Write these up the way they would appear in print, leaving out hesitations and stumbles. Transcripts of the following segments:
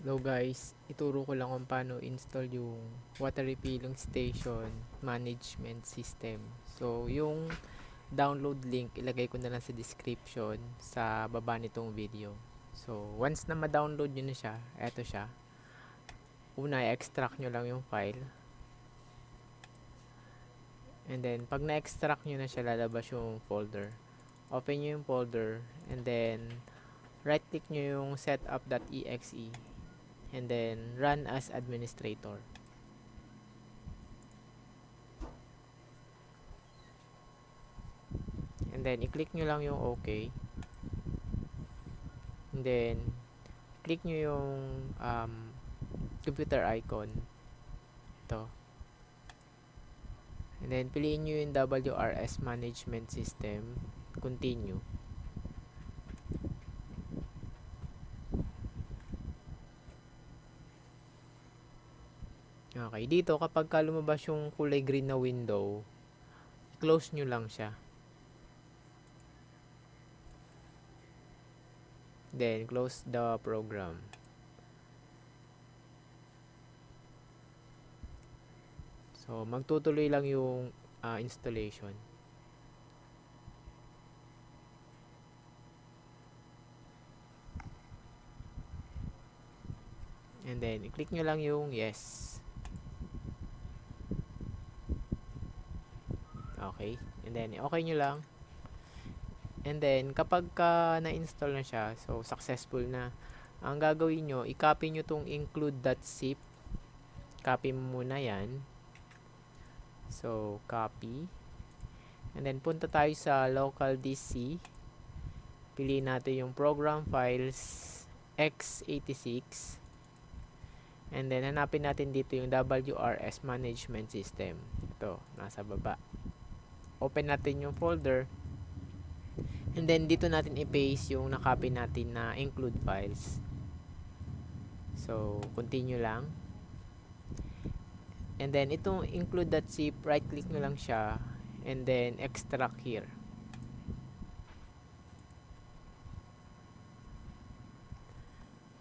Hello guys, ituro ko lang kung paano install yung water refilling station management system. So, yung download link ilagay ko na lang sa description sa baba nitong video. So, once na ma-download nyo na siya, eto siya. Una, i-extract nyo lang yung file. And then, pag na-extract nyo na siya, lalabas yung folder. Open nyo yung folder and then right click nyo yung setup.exe and then run as administrator. And then i-click nyo lang yung OK. And then click nyo yung computer icon. Ito. And then piliin nyo yung WRS Management System. Continue. Okay, dito kapag lumabas yung kulay green na window, close nyo lang siya. Then close the program. So magtutuloy lang yung installation. And then i-click nyo lang yung yes. Okay. And then okay nyo lang. And then kapag na-install na siya, so successful na, ang gagawin nyo, i-copy nyo tong include.zip. Copy mo muna yan. So copy. And then punta tayo sa local DC. Piliin natin yung program files x86. And then hanapin natin dito yung WRS Management System. Ito, nasa baba. Open natin yung folder. And then dito natin i-paste yung nakopy natin na include files. So continue lang. And then itong include.zip, right click nyo lang siya and then extract here.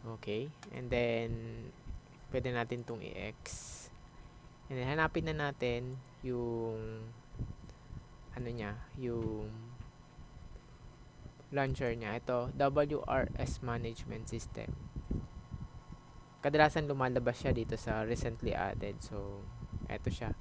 Okay, and then pwede natin itong i-ex. And then hanapin na natin yung ano niya, yung launcher niya. Ito, WRS Management System. Kadalasan lumalabas siya dito sa recently added. So, eto siya.